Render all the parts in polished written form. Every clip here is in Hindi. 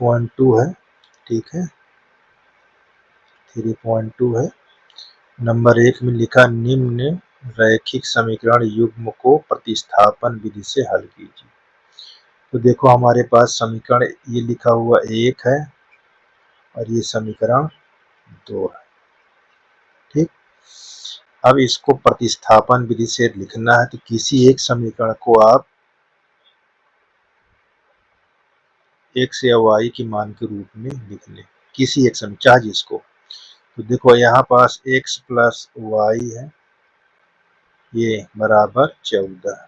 3.2 है, ठीक है, 3.2 है। नंबर 1 में लिखा निम्न रैखिक समीकरण युग्म को प्रतिस्थापन विधि से हल कीजिए। तो देखो हमारे पास समीकरण ये लिखा हुआ 1 है और ये समीकरण 2 है, ठीक। अब इसको प्रतिस्थापन विधि से लिखना है, तो किसी एक समीकरण को आप x या y की मान के रूप में लिख लें, किसी एक समीकरण चाहे जिसको। तो देखो यहाँ पास x प्लस वाई है, ये बराबर 14।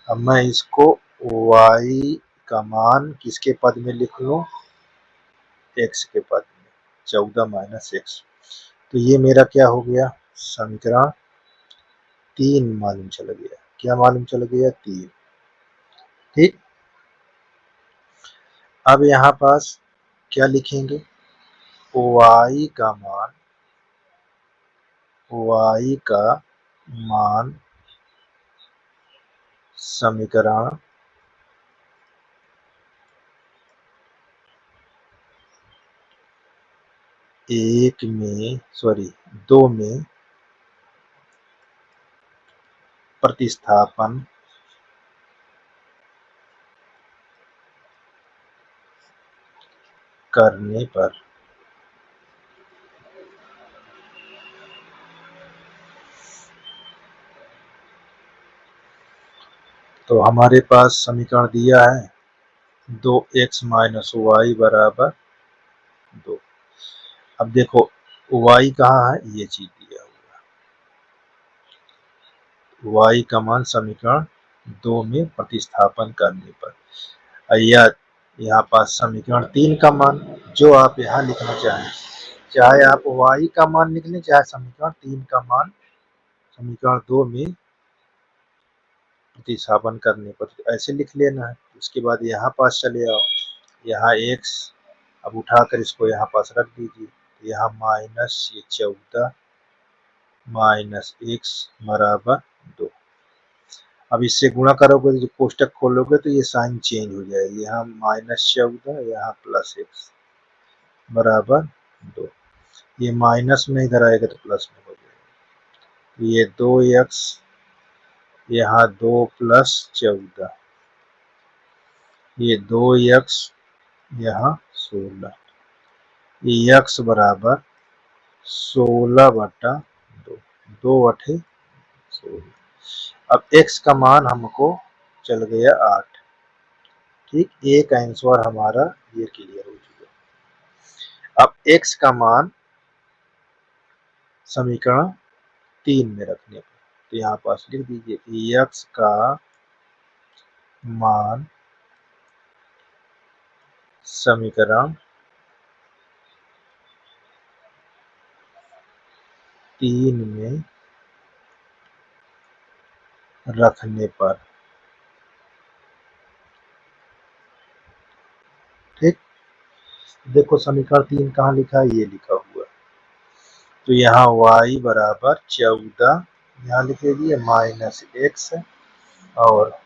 अब मैं इसको y का मान किसके पद में लिख लूँ, x के पद में, 14 माइनस x। तो ये मेरा क्या हो गया, समीकरण 3 मालूम चल गया। क्या मालूम चल गया, 3, ठीक। अब यहाँ पास क्या लिखेंगे, y का मान समीकरण 2 में प्रतिस्थापन करने पर तो हमारे पास समीकरण दिया है 2x माइनस वाई बराबर 2। अब देखो y कहाँ है, ये चीज दिया हुआ, y का मान समीकरण 2 में प्रतिस्थापन करने पर, या यहाँ पास समीकरण 3 का मान, जो आप यहाँ लिखना चाहें, चाहे आप y का मान लिख लें, चाहे समीकरण 3 का मान समीकरण 2 में प्रतिस्थापन करने पर ऐसे लिख लेना है। उसके बाद यहाँ पास चले आओ, यहाँ x, अब उठाकर इसको यहाँ पास रख दीजिए, यहाँ माइनस ये 14 माइनस x बराबर 2। अब इससे गुणा करोगे तो जो कोष्टक खोलोगे तो ये साइन चेंज हो जाएगी, यहाँ माइनस 14, यहाँ प्लस x बराबर 2। ये माइनस में इधर आएगा तो प्लस में हो जाएगा, ये 2x, यहाँ 2 प्लस 14, ये 2x, यहाँ 16, ये x बराबर 16/2, 2/16। अब x का मान हमको चल गया 8, ठीक। एक आंसर हमारा ये क्लियर हो चुका। अब x का मान समीकरण 3 में रखने पर, तो यहाँ पास लिख दीजिए x का मान समीकरण 3 में रखने पर, ठीक। देखो समीकरण 3 कहाँ लिखा है, ये लिखा हुआ है। तो यहाँ y बराबर 14, यहाँ लिख लीजिए माइनस x, और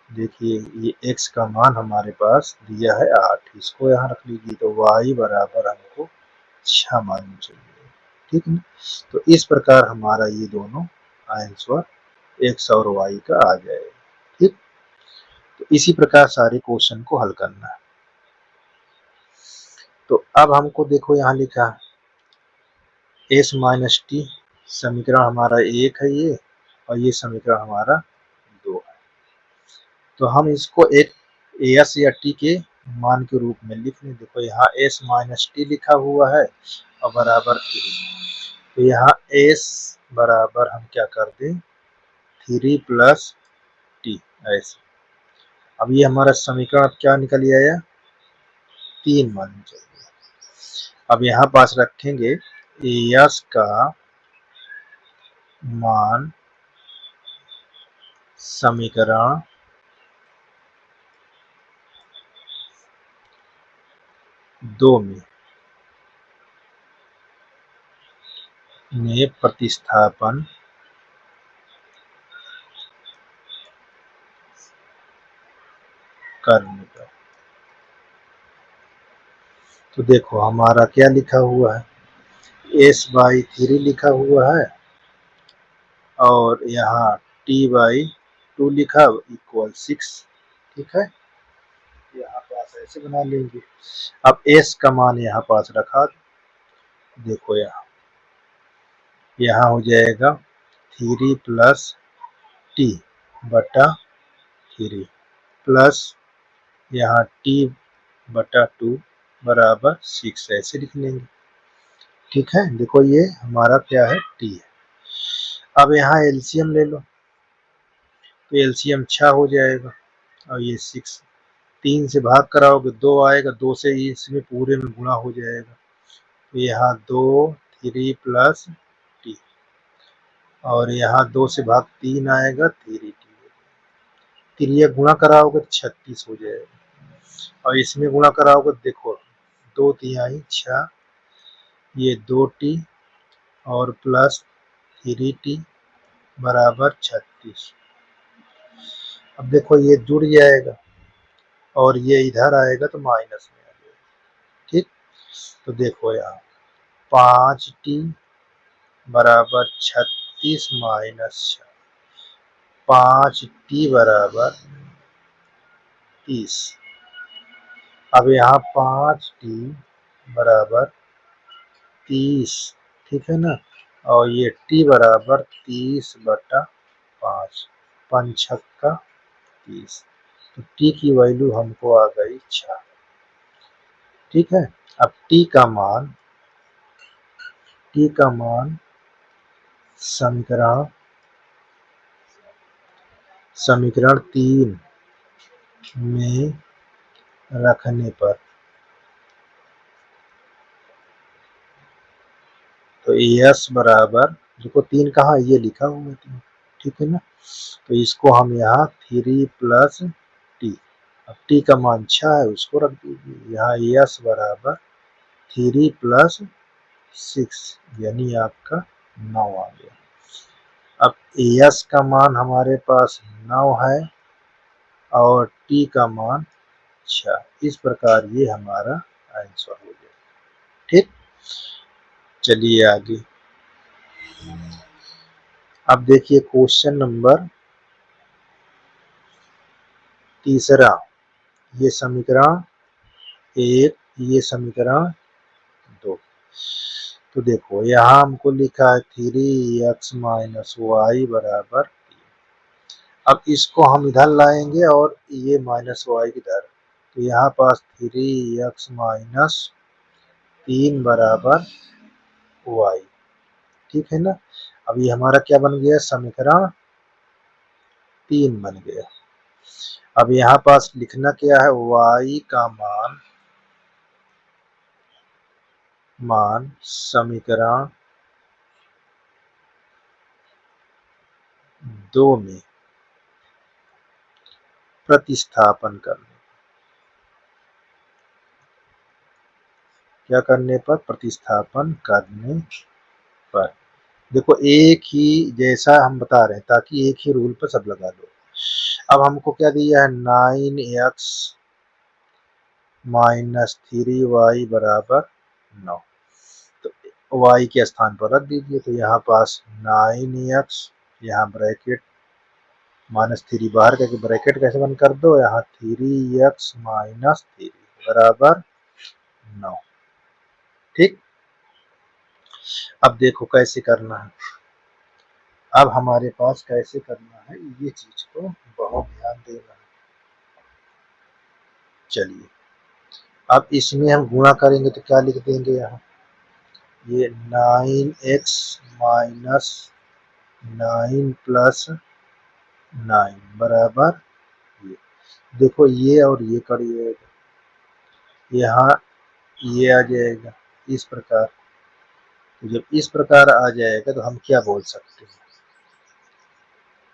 देखिए ये x का मान हमारे पास दिया है 8, इसको यहाँ रख लीजिए, तो y बराबर हमको 6 मालूम चाहिए, ठीक है। तो इस प्रकार हमारा ये दोनों आंसर x और y का आ जाएगा, ठीक। तो इसी प्रकार सारे क्वेश्चन को हल करना है। तो अब हमको देखो यहाँ लिखा s माइनस टी, समीकरण हमारा 1 है ये, और ये समीकरण हमारा 2 है। तो हम इसको एक s या t के मान के रूप में लिख लें। देखो यहाँ s माइनस टी लिखा हुआ है और बराबर 3, तो यहाँ s बराबर हम क्या कर दें, 3 प्लस टी, ऐसे। अब ये हमारा समीकरण अब क्या निकल आया, 3 मालूम चाहिए। अब यहाँ पास रखेंगे s का मान समीकरण 2 में प्रतिस्थापन करने पर, तो देखो हमारा क्या लिखा हुआ है, s/3 लिखा हुआ है और यहाँ t/2 लिखा इक्वल 6। ठीक है, यहाँ पास ऐसे बना लेंगे। अब s का मान यहाँ पास रखा, देखो यहाँ हो जाएगा 3 + t/3 प्लस यहाँ t/2 बराबर 6 ऐसे लिख लेंगे। ठीक है, देखो ये हमारा क्या है, t है। अब यहाँ एलसीएम ले लो, तो एलसीएम 6 हो जाएगा और ये 6, 3 से भाग कराओगे 2 आएगा, 2 से इसमें पूरे में गुणा हो जाएगा। तो यहाँ 2 3 + t और यहाँ 2 से भाग 3 आएगा, 3t। फिर ये गुणा कराओगे 36 हो जाएगा और इसमें गुणा कराओगे, देखो 2×3 = 6, ये 2t और प्लस 3t बराबर 36। अब देखो ये जुड़ जाएगा और ये इधर आएगा तो माइनस में आ जाएगा। ठीक, तो देखो यहाँ 5t बराबर 36 माइनस 6, 5t बराबर 30। अब यहाँ 5t बराबर 30, ठीक है ना, और ये t बराबर 30/5, 5×6 = 30। तो t की वैल्यू हमको आ गई 6। ठीक है, अब t का मान समीकरण 3 में रखने पर, तो s बराबर, देखो 3 कहाँ ये लिखा हुआ है 3, ठीक है ना, तो इसको हम यहाँ 3 + t, अब t का मान 6 है उसको रख दीजिए यहाँ, s बराबर 3 + 6 यानी आपका 9 आ गया। अब s का मान हमारे पास 9 है और t का मान 6, इस प्रकार ये हमारा आंसर हो गया। ठीक, चलिए आगे। अब देखिए क्वेश्चन नंबर 3, ये समीकरण 1, ये समीकरण 2। तो देखो यहाँ हमको लिखा है 3x - y बराबर 3। अब इसको हम इधर लाएंगे और ये -y इधर, तो यहाँ पास 3x - 3 बराबर y, ठीक है ना। अब ये हमारा क्या बन गया, समीकरण 3 बन गया। अब यहाँ पास लिखना क्या है, y का मान समीकरण 2 में प्रतिस्थापन करने, क्या करने पर, प्रतिस्थापन करने पर। देखो एक ही जैसा हम बता रहे हैं ताकि एक ही रूल पर सब लगा दो। अब हमको क्या दिया है, 9x - 3y बराबर 9, तो y के स्थान पर रख दीजिए। तो यहाँ पास 9x, यहाँ ब्रैकेट -3 बाहर करके ब्रैकेट कैसे बंद कर दो, यहाँ 3x - 3 बराबर 9। ठीक, अब देखो कैसे करना है, अब हमारे पास कैसे करना है, ये चीज को बहुत ध्यान देना है। चलिए, अब इसमें हम गुणा करेंगे तो क्या लिख देंगे, यहाँ ये 9x - 9 + 9 बराबर, ये देखो ये और ये करिएगा, यहाँ ये आ जाएगा इस प्रकार। तो जब इस प्रकार आ जाएगा तो हम क्या बोल सकते हैं,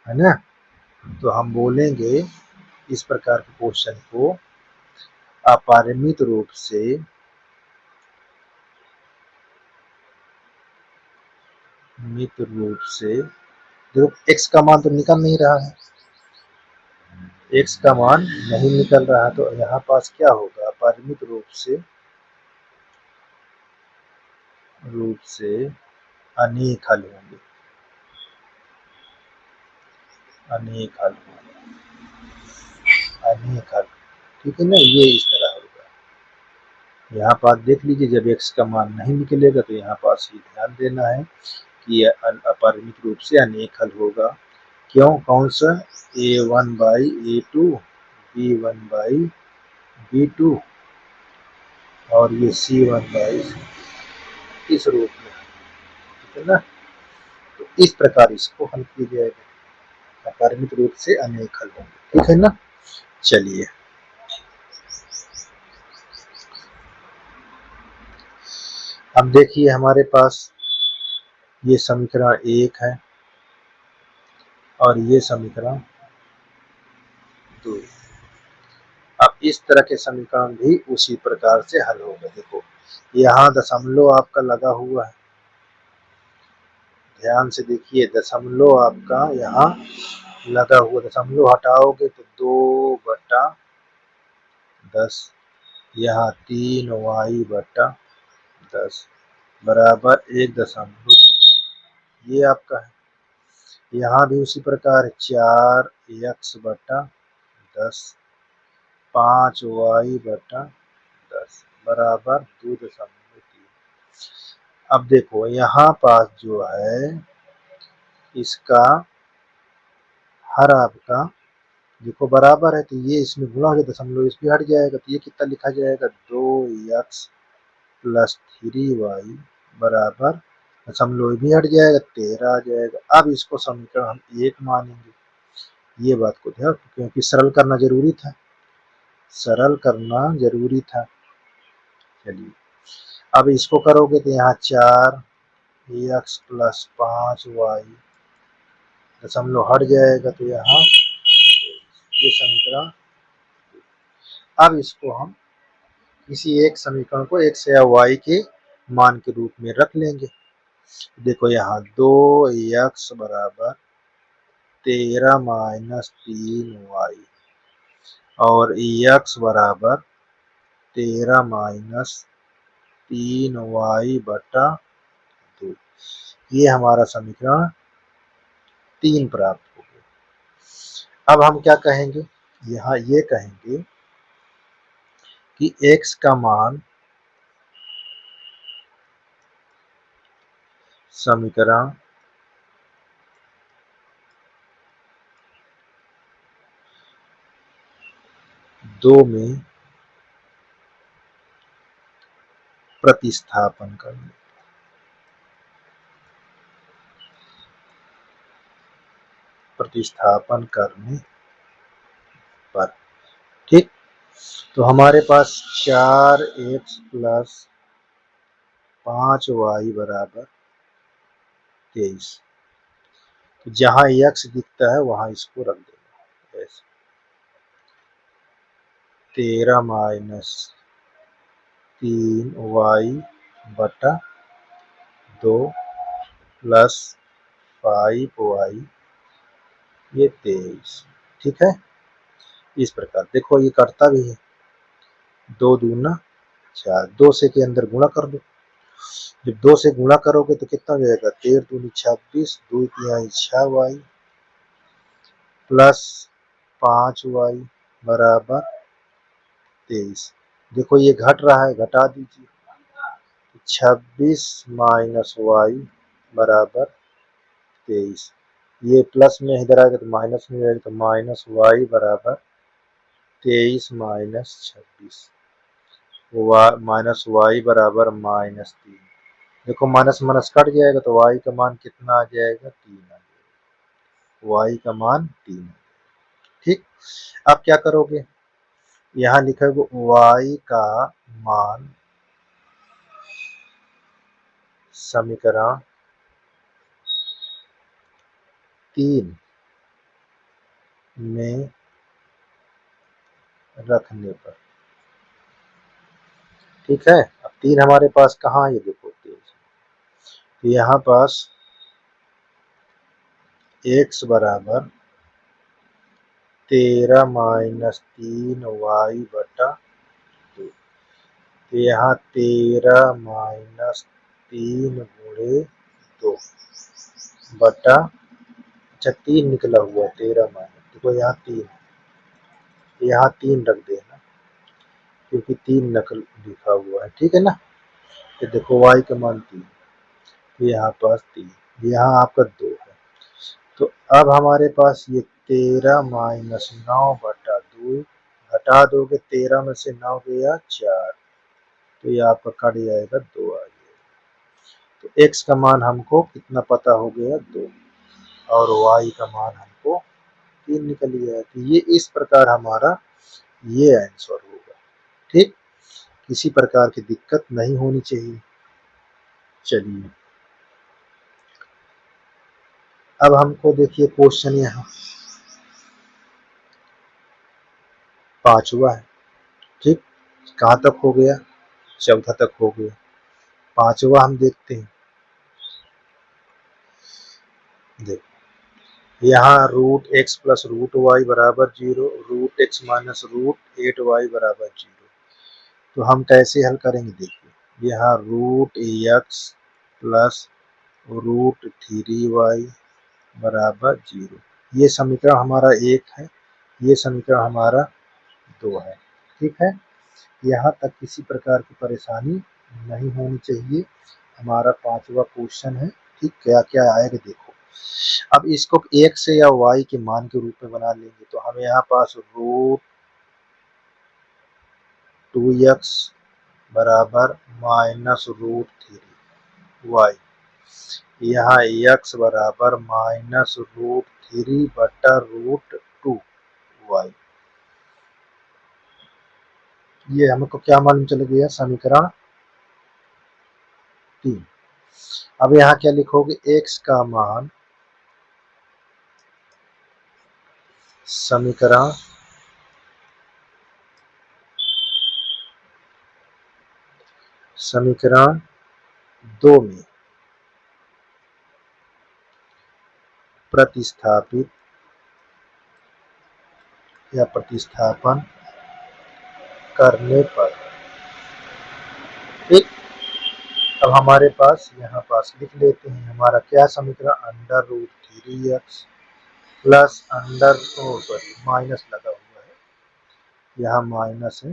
है ना, तो हम बोलेंगे इस प्रकार के क्वेश्चन को अपरिमित रूप से देखो x का मान तो निकल नहीं रहा है, x का मान नहीं निकल रहा है, तो यहाँ पास क्या होगा, अपरिमित रूप से रूप से अनेक हल होंगे, अनेक हल होंगे, अनेक हल। ठीक है ना, ये इस तरह होगा। यहाँ पास देख लीजिए, जब x का मान नहीं निकलेगा तो यहाँ पास ये ध्यान देना है कि यह अपरिमित रूप से अनेक हल होगा। क्यों, कौन सा, a1/a2, b1/b2 और ये c1/c, इस रूप में, ठीक है ना। तो इस प्रकार इसको हल किया जाएगा, अपरिमित रूप से अनेक हल होंगे, ठीक है ना। चलिए, अब देखिए हमारे पास ये समीकरण 1 है और ये समीकरण 2। अब इस तरह के समीकरण भी उसी प्रकार से हल होगा। देखो यहाँ दशमलव आपका लगा हुआ है, ध्यान से देखिए, दशमलव आपका यहाँ लगा हुआ, दशमलव हटाओगे तो 2/10, यहाँ 3y/10 बराबर 1.3, ये आपका है। यहाँ भी उसी प्रकार 4x/10, 5y/10 बराबर 2.3। अब देखो यहाँ पास जो है इसका हर आपका देखो बराबर है, तो ये इसमें गुणा हो जाए, दशमलव इस भी हट जाएगा, तो ये कितना लिखा जाएगा, 2x+3y बराबर, दशमलव भी हट जाएगा, 13 आ जाएगा। अब इसको समीकरण हम 1 मानेंगे, ये बात को ध्यान, क्योंकि सरल करना जरूरी था, सरल करना जरूरी था। चलिए, अब इसको करोगे तो यहाँ 4x+5y दशमलव हट जाएगा, तो यहाँ ये समीकरण। अब इसको हम किसी एक समीकरण को x या y के मान के रूप में रख लेंगे। देखो यहाँ 2x बराबर 13-3y और x बराबर 13-3y/2, ये हमारा समीकरण 3 प्राप्त हो गया। अब हम क्या कहेंगे, यहाँ ये कहेंगे कि x का मान समीकरण 2 में प्रतिस्थापन करने, प्रतिस्थापन करने पर, ठीक। तो हमारे पास 4x+5y बराबर 23, तो जहां x दिखता है वहां इसको रख देना, ऐसे 13-3y/2 प्लस 5y, ये 23, ठीक है। इस प्रकार देखो ये करता भी है, 2 दूना 4, 2 से के अंदर गुणा कर दो, जब 2 से गुणा करोगे तो कितना हो जाएगा, 13 दूनी 26, 2 तिहाई 6y प्लस 5y बराबर 23। देखो ये घट रहा है, घटा दीजिए, 26 माइनस वाई बराबर 23, ये प्लस में इधर आएगा तो माइनस में जाएगा, तो माइनस वाई बराबर 23 माइनस 26, माइनस वाई बराबर -3। देखो माइनस माइनस कट जाएगा तो y का मान कितना आ जाएगा, 3 आ जाएगा, y का मान 3। ठीक, अब क्या करोगे, यहाँ लिखोगे y का मान समीकरण 3 में रखने पर, ठीक है। अब 3 हमारे पास कहाँ है, ये देखो 3, तो यहाँ पास x बराबर 13 माइनस 3y/2, तो यहाँ 13 माइनस 3 गुणे 2 बटा, अच्छा 3 निकला हुआ 13 माइनस, देखो यहाँ 3 रख देना क्योंकि 3 नकल लिखा हुआ है, ठीक है ना। तो देखो y का मान 3, यहाँ पास 3, यहाँ आपका 2 है। तो अब हमारे पास ये 13 माइनस 9 बटा 2, घटा दोगे 13 में से 9 गया 4, तो ये आपका कट जाएगा 2 आ जाएगा। तो x का मान हमको कितना पता हो गया 2, और y का मान हमको 3 निकल गया। तो ये इस प्रकार हमारा ये आंसर होगा, ठीक। किसी प्रकार की दिक्कत नहीं होनी चाहिए। चलिए अब हमको देखिए क्वेश्चन यहाँ 5वां है, ठीक। कहाँ तक हो गया, 14 तक हो गया। 5वां हम देखते हैं। देखो यहाँ root x plus root y बराबर 0, root x minus root 8y बराबर 0। तो हम कैसे हल करेंगे, देखिए यहाँ root x plus root 3y बराबर 0, ये समीकरण हमारा 1 है, ये समीकरण हमारा 2 है, ठीक है। यहाँ तक किसी प्रकार की परेशानी नहीं होनी चाहिए। हमारा 5वां क्वेश्चन है, ठीक। क्या क्या आएगा देखो। अब इसको x या y के मान के रूप में बना लेंगे, तो हमें यहाँ पास रूट 2x बराबर माइनस रूट 3y, यहाँ x बराबर माइनस रूट 3 बटा रूट 2y, ये हमको क्या मालूम चल गया, समीकरण 3। अब यहाँ क्या लिखोगे, x का मान समीकरण समीकरण 2 में प्रतिस्थापित या प्रतिस्थापन करने पर, ठीक। अब हमारे पास यहाँ पास लिख लेते हैं, हमारा क्या समीकरण, under root 3x plus under, sorry minus लगा हुआ है, यहाँ माइनस है,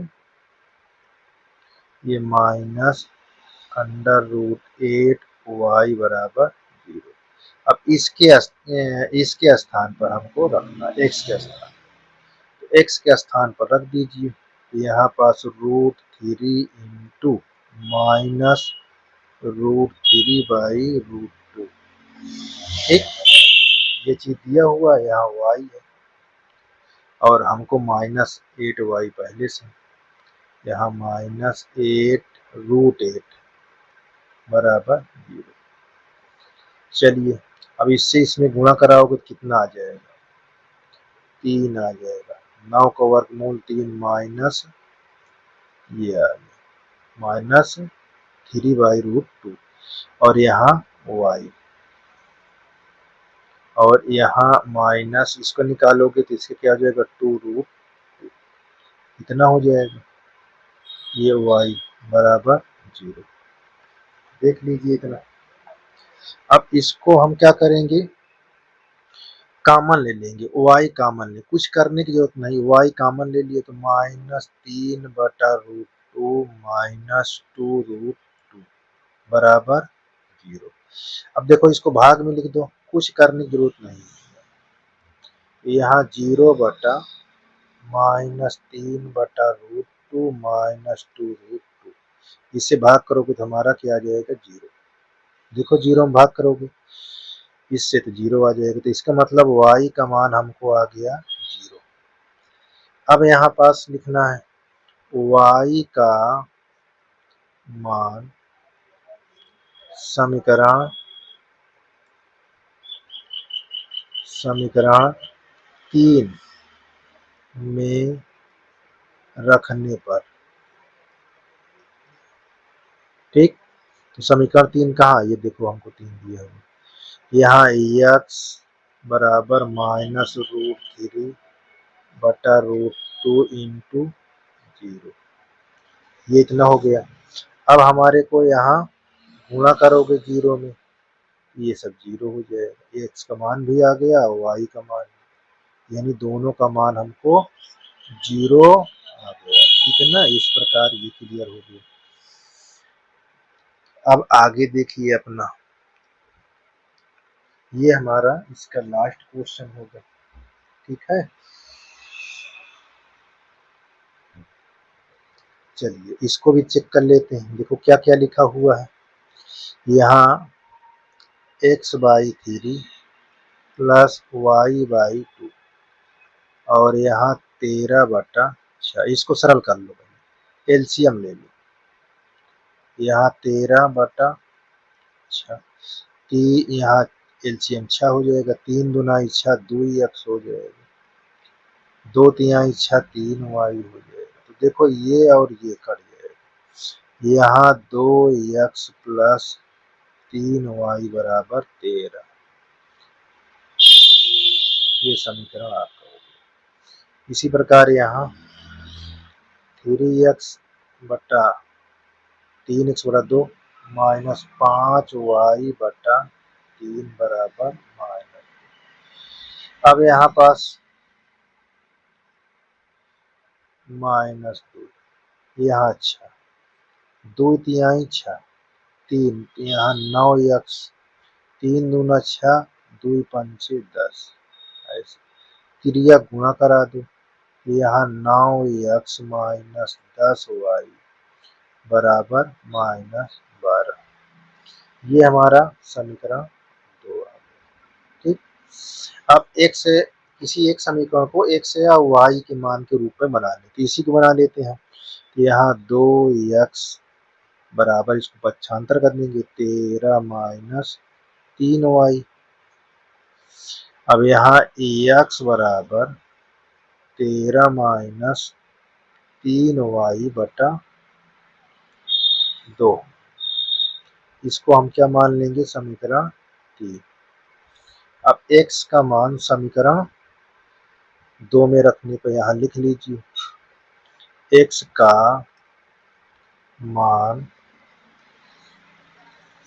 ये माइनस अंडर रूट 8y बराबर 0। अब इसके स्थान पर हमको रखना, x के स्थान, तो x के स्थान पर रख दीजिए। यहाँ पास root 3 into minus root 3 by root 2, ठीक। ये चीज दिया हुआ है, यहाँ y है, और हमको माइनस 8y पहले से, यहाँ माइनस 8 रूट 8 बराबर 0। चलिए अब इससे इसमें गुणा कराओगे तो कितना आ जाएगा, 3 आ जाएगा। 9 का वर्गमूल 3 माइनस, ये आ गया माइनस 3 बाई रूट 2, और यहाँ y, और यहाँ माइनस, इसको निकालोगे तो इसके क्या हो जाएगा 2 रूट 2, इतना हो जाएगा, ये y बराबर 0, देख लीजिए इतना। अब इसको हम क्या करेंगे, कॉमन ले लेंगे, y कॉमन ले, कुछ करने की जरूरत नहीं, y कॉमन ले लिए तो माइनस 3 बटा रूट 2 माइनस 2 रूट 2 बराबर 0। अब देखो इसको भाग में लिख दो, कुछ करने की जरूरत नहीं, यहाँ 0 बटा माइनस 3 बटा रूट 2 माइनस 2 रूट 2, इससे भाग करोगे तो हमारा क्या आ जाएगा 0। देखो 0 में भाग करोगे इससे तो 0 आ जाएगा, तो इसका मतलब y का मान हमको आ गया 0। अब यहाँ पास लिखना है y का मान समीकरण समीकरण 3 में रखने पर, ठीक। तो समीकरण 3 कहाँ, ये देखो हमको 3 दिया हुआ, यहाँ x बराबर माइनस रूट 3 बटा रूट 2 इंटू 0, ये इतना हो गया। अब हमारे को यहाँ गुणा करोगे 0 में, ये सब 0 हो जाएगा, x का मान भी आ गया और y का मान, यानी दोनों का मान हमको 0 आ गया। ठीक है ना, इस प्रकार ये क्लियर हो गया। अब आगे देखिए अपना, ये हमारा इसका लास्ट क्वेश्चन होगा। ठीक है, चलिए इसको भी चेक कर लेते हैं। देखो क्या क्या लिखा हुआ है यहाँ, x/3 प्लस y/2 और यहाँ 13/6, इसको सरल कर लो, एलसीएम ले लो। यहाँ 13/6, यहाँ एलसीएम 6 हो जाएगा, 3 दूना 6, 2x हो जाएगा, 2 तिहाई 6, 3y हो जाएगा। तो देखो ये और ये कट जाएगा, यहाँ 2x प्लस 3y बराबर 13, ये समीकरण आपका हो गया। इसी प्रकार यहाँ 3x/2 माइनस 5y/3 बराबर माइनस, अब यहाँ पास -2, यहाँ 6, 2 तिहाई 6, 3, यहाँ 9x, 3 दूना 6, 2 पंचे 10, ऐसे क्रिया गुणा करा दो, यहाँ 9x माइनस 10y बराबर -12, ये हमारा समीकरण 2 आ गया। ठीक, अब एक से किसी एक समीकरण को x या y के मान के रूप में बना लेते, इसी को बना लेते हैं। यहाँ 2x बराबर, इसको पक्षांतर कर देंगे, 13 माइनस 3y। अब यहाँ x बराबर 13 माइनस 3y/2, इसको हम क्या मान लेंगे, समीकरण 3। अब x का मान समीकरण 2 में रखने पर यहाँ लिख लीजिए, x का मान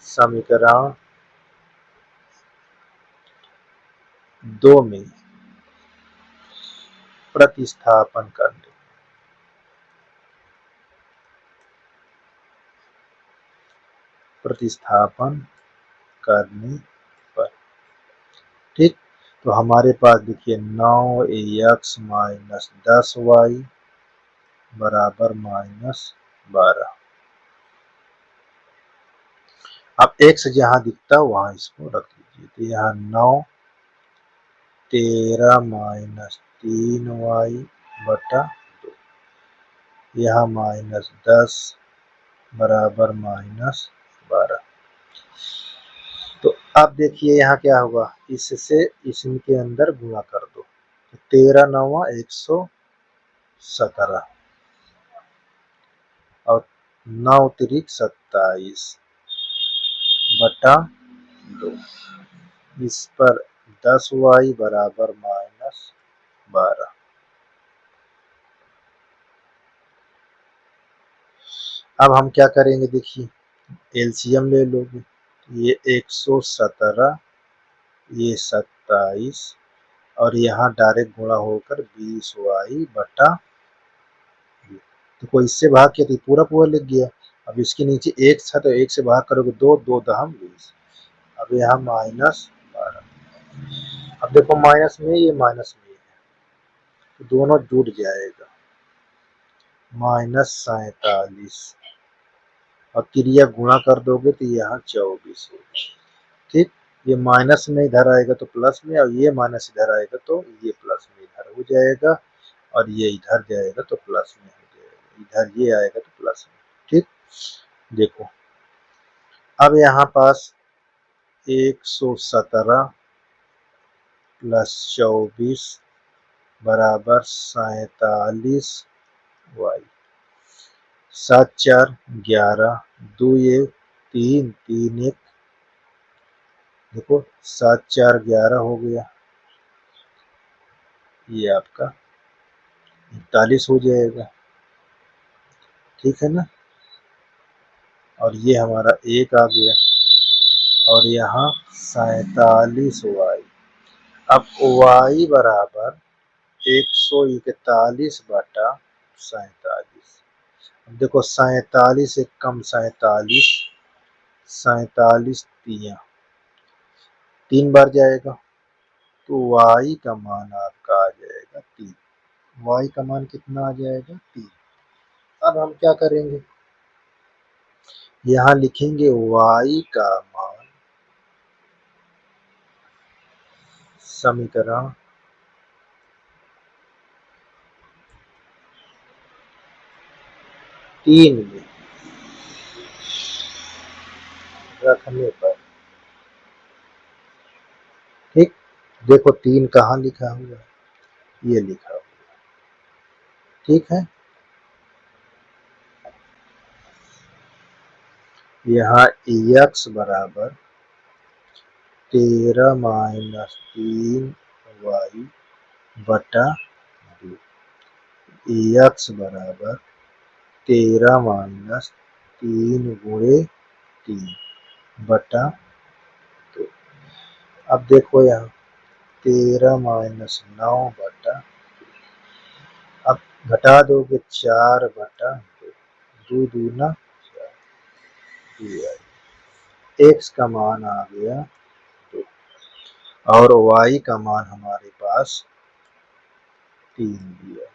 समीकरण 2 में प्रतिस्थापन करने, प्रतिस्थापन करने पर, ठीक, तो हमारे पास देखिए 9x माइनस 10y बराबर -12। अब x जहाँ दिखता है वहां इसको रख लीजिए, तो यहाँ 9, 13 माइनस 3y/2, यहाँ -10 बराबर -12। तो अब देखिए यहाँ क्या होगा, इससे इसके अंदर गुणा कर दो, तो 13 9 117 और 9 तिरिक 27/2, इस पर 10y बराबर -12। अब हम क्या करेंगे, देखिए एलसीएम ले लोगे, ये 117, ये 27 और यहाँ डायरेक्ट गुणा होकर 20y/, तो कोई इससे भाग किया तो पूरा पूरा लिख गया। अब इसके नीचे एक था तो एक से भाग करोगे 2, 2 दहम 20, अब यहाँ -12। अब देखो माइनस में ये माइनस में है, तो दोनों जुड़ जाएगा, -47 और क्रिया गुणा कर दोगे तो यहाँ 24 होगा। ठीक, ये माइनस में इधर आएगा तो प्लस में, और ये माइनस इधर आएगा तो ये प्लस में इधर हो जाएगा, और ये इधर जाएगा तो प्लस में हो जाएगा, इधर ये आएगा तो प्लस में। ठीक, देखो अब यहाँ पास 117 प्लस 24 बराबर 47y, 7 4 11, 2 1 3 3 1, देखो 7 4 11 हो गया, ये आपका 41 हो जाएगा। ठीक है ना, और ये हमारा 1 आ गया और यहाँ 47y। अब y बराबर 141/47। देखो 47 से कम 47, 47 तियां 3 बार जाएगा तो y का मान आपका आ जाएगा 3। y का मान कितना आ जाएगा 3। अब हम क्या करेंगे, यहाँ लिखेंगे y का मान समीकरण 3 में रखने पर, ठीक। देखो 3 कहाँ लिखा हुआ है, ये लिखा हुआ है, ठीक है। यहाँ x बराबर 13 - 3y बटा 2। x बराबर 13 - 3 गुणे 3 बटा 2। अब देखो यहाँ 13 - 9 बटा, अब घटा दोगे 4 बटा 2, 2 दूना 4, x का मान आ गया 2 और y का मान हमारे पास 3 दिया।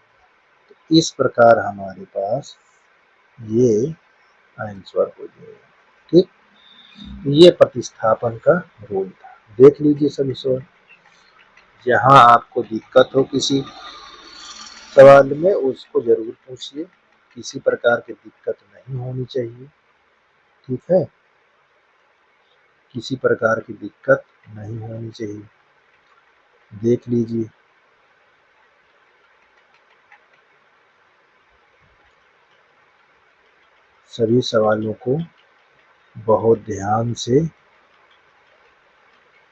तो इस प्रकार हमारे पास ये आंसर हो जाएगा, ठीक। ये प्रतिस्थापन का रूल था। देख लीजिए सभी सवाल, जहाँ आपको दिक्कत हो किसी सवाल में उसको जरूर पूछिए, किसी प्रकार की दिक्कत नहीं होनी चाहिए, ठीक है। किसी प्रकार की दिक्कत नहीं होनी चाहिए। देख लीजिए, सभी सवालों को बहुत ध्यान से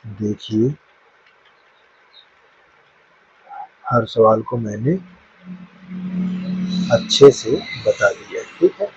देखिए। हर सवाल को मैंने अच्छे से बता दिया, ठीक है।